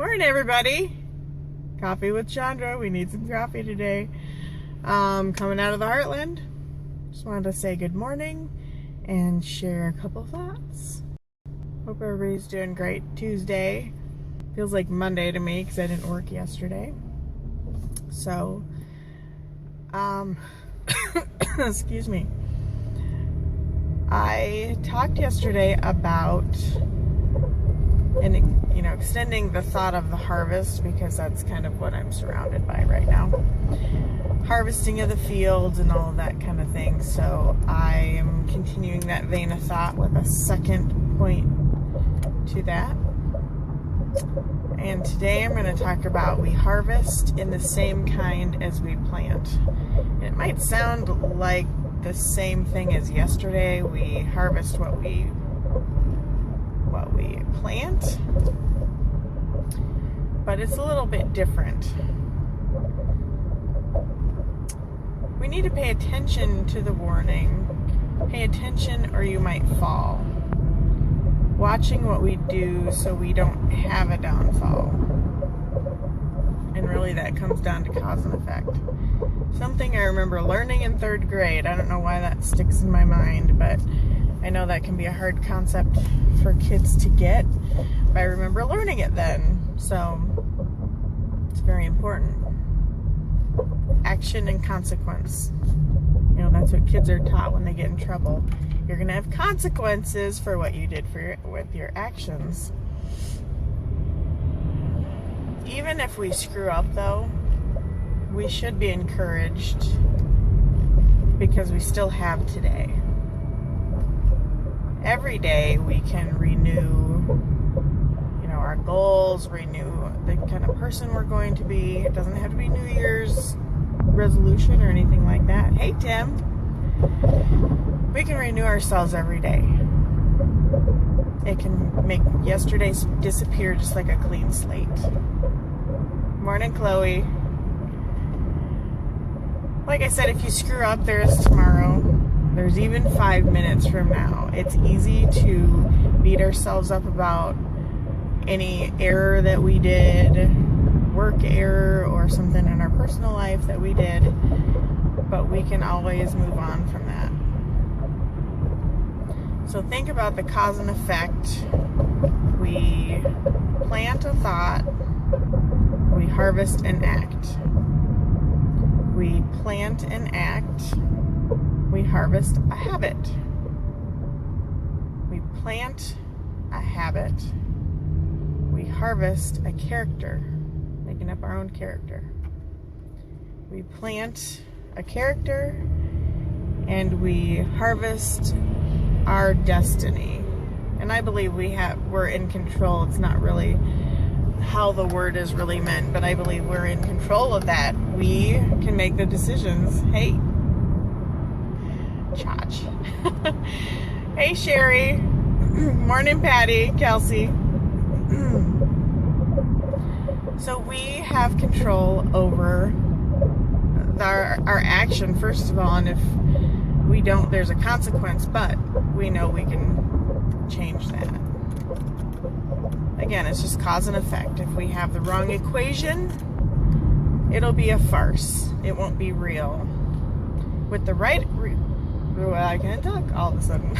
Morning, everybody. Coffee with Chondra. We need some coffee today. Coming out of the Heartland. Just wanted to say good morning and share a couple thoughts. Hope everybody's doing great. Tuesday. Feels like Monday to me because I didn't work yesterday. So, excuse me. I talked yesterday about extending the thought of the harvest, because that's kind of what I'm surrounded by right now. Harvesting of the fields and all of that kind of thing. So I am continuing that vein of thought with a second point to that. And today I'm going to talk about we harvest in the same kind as we plant. And it might sound like the same thing as yesterday. We harvest what we plant, but it's a little bit different. We need to pay attention to the warning. Pay attention or you might fall. Watching what we do so we don't have a downfall. And really that comes down to cause and effect. Something I remember learning in 3rd grade. I don't know why that sticks in my mind, but I know that can be a hard concept for kids to get, but I remember learning it then, so it's very important. Action and consequence. That's what kids are taught when they get in trouble. You're going to have consequences for what you did with your actions. Even if we screw up, though, we should be encouraged because we still have today. Every day we can renew, our goals, renew the kind of person we're going to be. It doesn't have to be New Year's resolution or anything like that. Hey, Tim. We can renew ourselves every day. It can make yesterday's disappear just like a clean slate. Morning, Chloe. Like I said, if you screw up, there is tomorrow. There's even 5 minutes from now. It's easy to beat ourselves up about any error that we did, work error, or something in our personal life that we did, but we can always move on from that. So think about the cause and effect. We plant a thought, we harvest an act. We plant an act, we harvest a habit. We plant a habit. We harvest a character, making up our own character. We plant a character and we harvest our destiny. And I believe we're in control. It's not really how the word is really meant, but I believe we're in control of that. We can make the decisions. Hey, Chach. Hey, Sherry. Morning, Patty, Kelsey. So we have control over our action, first of all, and if we don't, there's a consequence, but we know we can change that. Again, it's just cause and effect. If we have the wrong equation, it'll be a farce. It won't be real. With the right... I can't talk all of a sudden.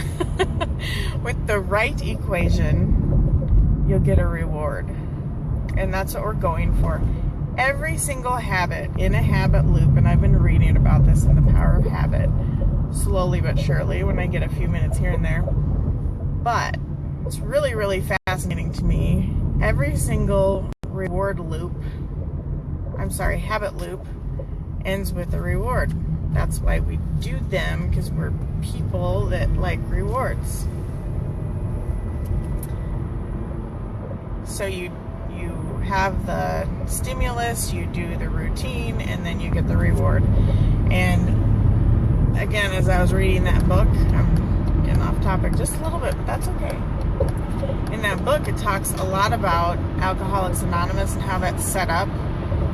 With the right equation, you'll get a reward. And that's what we're going for. Every single habit in a habit loop, and I've been reading about this in The Power of Habit, slowly but surely, when I get a few minutes here and there. But it's really, really fascinating to me. Every single habit loop ends with a reward. That's why we do them, because we're people that like rewards. So you have the stimulus, you do the routine, and then you get the reward. And again, as I was reading that book, I'm getting off topic just a little bit, but that's okay. In that book, it talks a lot about Alcoholics Anonymous and how that's set up.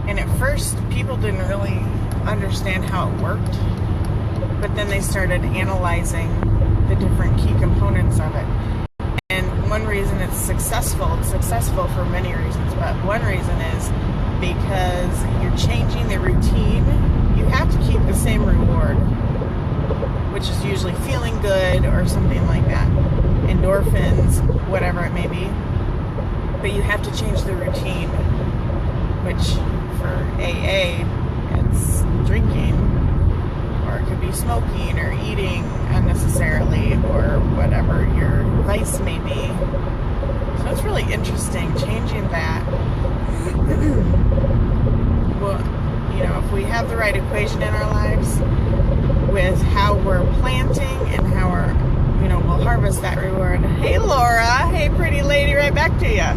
And at first, people didn't really understand how it worked, but then they started analyzing the different key components of it. And one one reason it's successful for many reasons, but one reason is because you're changing the routine. You have to keep the same reward, which is usually feeling good or something like that, endorphins, whatever it may be, but you have to change the routine, which for AA it's drinking, or it could be smoking or eating unnecessarily, or whatever your vice may be. So it's really interesting changing that. Well, you know, if we have the right equation in our lives with how we're planting and how we're, you know, we'll harvest that reward. Hey Laura, hey pretty lady, right back to you.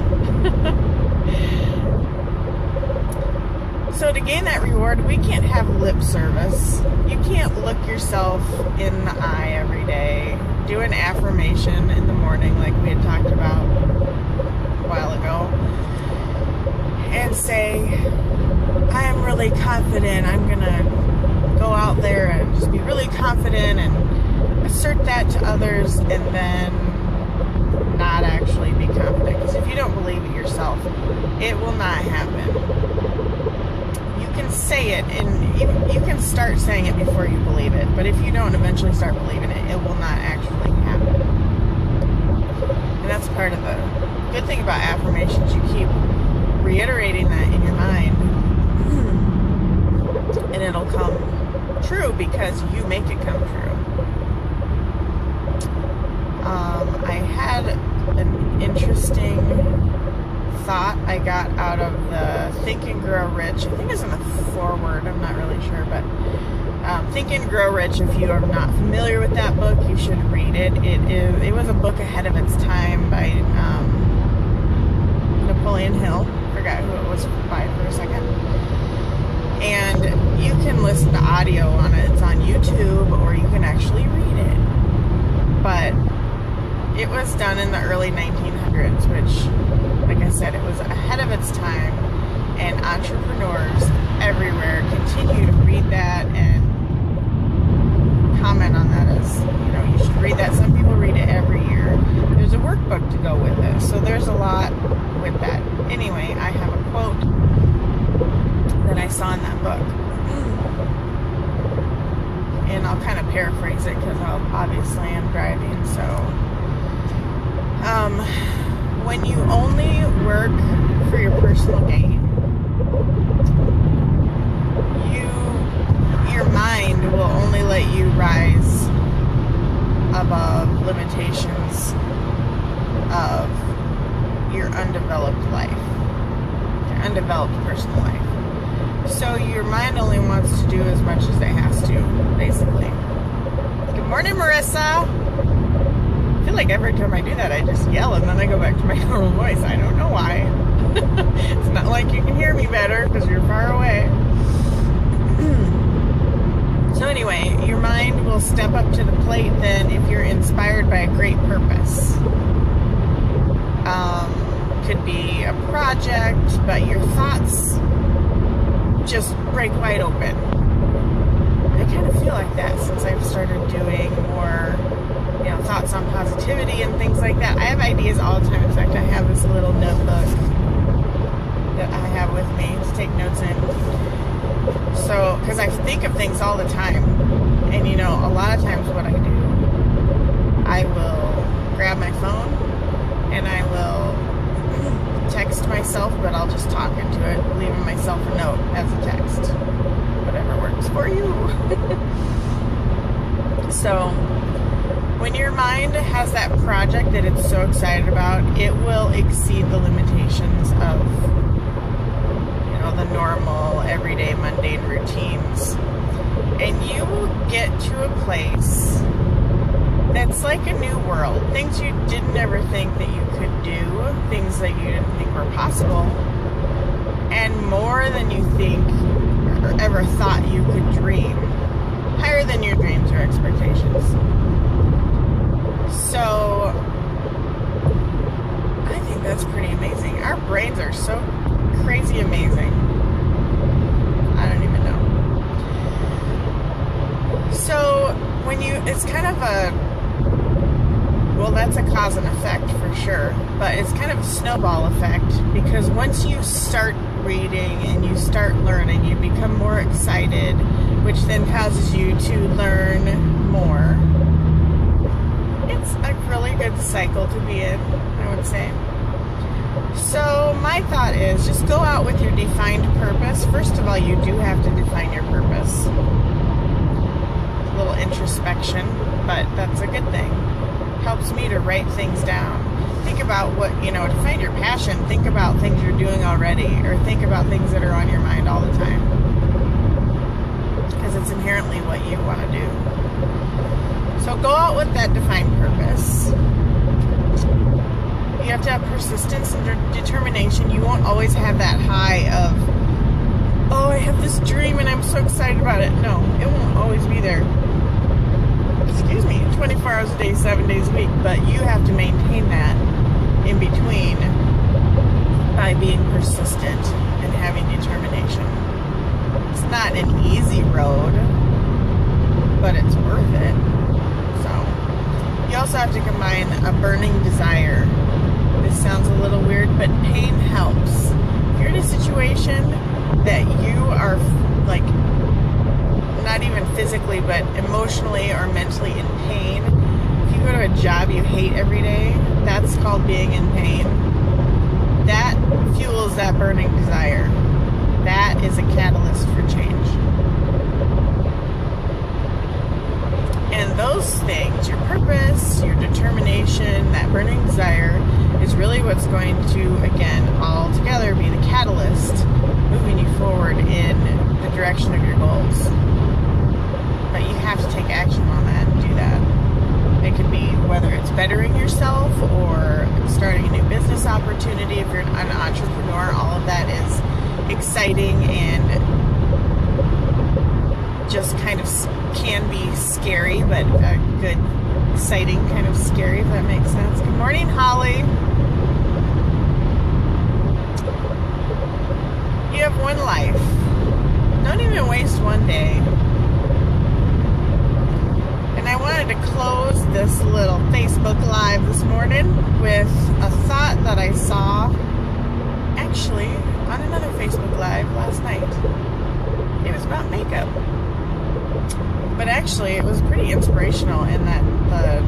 So to gain that reward, we can't have lip service. You can't look yourself in the eye every day. Do an affirmation in the morning like we had talked about a while ago. And say, I am really confident. I'm going to go out there and just be really confident and assert that to others, and then not actually be confident. Because if you don't believe it yourself, it will not happen. You can say it, and you can start saying it before you believe it, but if you don't eventually start believing it, it will not actually happen. And that's part of the good thing about affirmations. You keep reiterating that in your mind, and it'll come true because you make it come true. I had an interesting thought I got out of the Think and Grow Rich. I think it's in the foreword, I'm not really sure, but Think and Grow Rich, if you are not familiar with that book, you should read it. It was a book ahead of its time by Napoleon Hill. Forgot who it was by for a second. And you can listen to audio on it. It's on YouTube, or you can actually read it. But it was done in the early 1900s, which, like I said, it was ahead of its time. And entrepreneurs everywhere continue to read that and comment on that as, you know, you should read that. Some people read it every year. There's a workbook to go with it. So there's a lot with that. Anyway, I have a quote that I saw in that book. And I'll kind of paraphrase it because obviously I'm driving. So, when you only work for your personal gain, your mind will only let you rise above limitations of your undeveloped life, your undeveloped personal life. So your mind only wants to do as much as it has to, basically. Good morning, Marissa. I feel like every time I do that, I just yell and then I go back to my normal voice. I don't know why. It's not like you can hear me better because you're far away. So anyway, your mind will step up to the plate then if you're inspired by a great purpose. Could be a project, but your thoughts just break wide open. I kind of feel like that since I've started doing more, you know, thoughts on positivity and things like that. I have ideas all the time. In fact, I have this little notebook that I have with me to take notes in. So, because I think of things all the time. And, you know, a lot of times what I do, I will grab my phone and I will text myself, but I'll just talk into it, leaving myself a note as a text. Whatever works for you. So, when your mind has that project that it's so excited about, it will exceed the limitations of, you know, the normal, everyday, mundane routines. And you will get to a place that's like a new world. Things you didn't ever think that you could do, things that you didn't think were possible, and more than you think or ever thought you could dream. Higher than your dreams or expectations. So, I think that's pretty amazing. Our brains are so crazy amazing. I don't even know. So, it's kind of a well, that's a cause and effect for sure. But it's kind of a snowball effect, because once you start reading and you start learning, you become more excited, which then causes you to learn more. It's a really good cycle to be in, I would say. So my thought is just go out with your defined purpose. First of all, you do have to define your purpose. A little introspection, but that's a good thing. Helps me to write things down. Think about what, to find your passion, think about things you're doing already, or think about things that are on your mind all the time. Because it's inherently what you want to do. So go out with that defined purpose. You have to have persistence and determination. You won't always have that high of, oh, I have this dream and I'm so excited about it. No, it won't always be there. 24 hours a day, 7 days a week. But you have to maintain that in between by being persistent and having determination. It's not an easy road, but it's worth it. So you also have to combine a burning desire. This sounds a little weird, but pain helps. If you're in a situation that you are like not even physically but emotionally or mentally in pain, if you go to a job you hate every day, that's called being in pain. That fuels that burning desire. That is a catalyst for change. And those things, your purpose, your determination, that burning desire, is really what's going to, again, all together be the catalyst moving you forward in the direction of your goals. But you have to take action on that and do that. It could be whether it's bettering yourself or starting a new business opportunity. If you're an entrepreneur, all of that is exciting and just kind of can be scary, but a good, exciting kind of scary, if that makes sense. Good morning, Holly. You have one life. Don't even waste one day. And I wanted to close this little Facebook Live this morning with a thought that I saw actually on another Facebook Live last night. It was about makeup. But actually, it was pretty inspirational in that the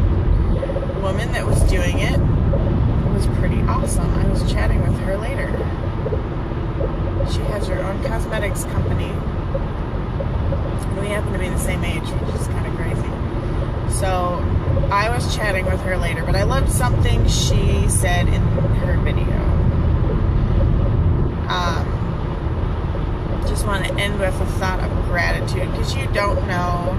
woman that was doing it was pretty awesome. I was chatting with her later. She has her own cosmetics company. We happen to be the same age, which is kind of crazy. So I was chatting with her later, but I loved something she said in her video. Just want to end with a thought of gratitude, because you don't know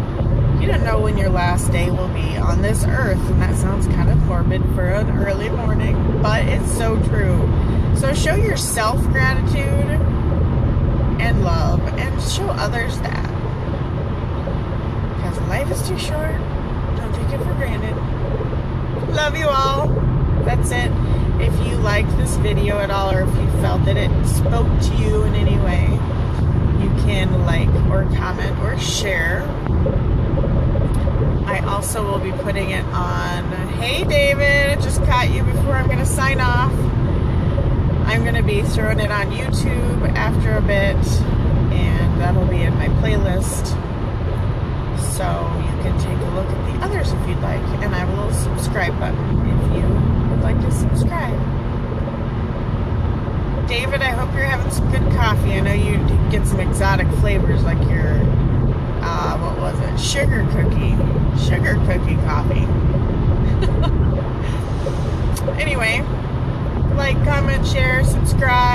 when your last day will be on this earth, and that sounds kind of morbid for an early morning, but it's so true. So show yourself gratitude and love, and show others that, because life is too short. Don't take it for granted. Love you all. That's it. If you liked this video at all, or if you felt that it spoke to you in any way, you can like or comment or share. I also will be putting it on, hey David, I just caught you before I'm going to sign off. I'm going to be throwing it on YouTube after a bit, and that'll be in my playlist. So you can take a look at the others if you'd like, and I have a little subscribe button if you would like to subscribe. David, I hope you're having some good coffee. I know you get some exotic flavors like your, what was it? Sugar cookie coffee. Anyway, like, comment, share, subscribe.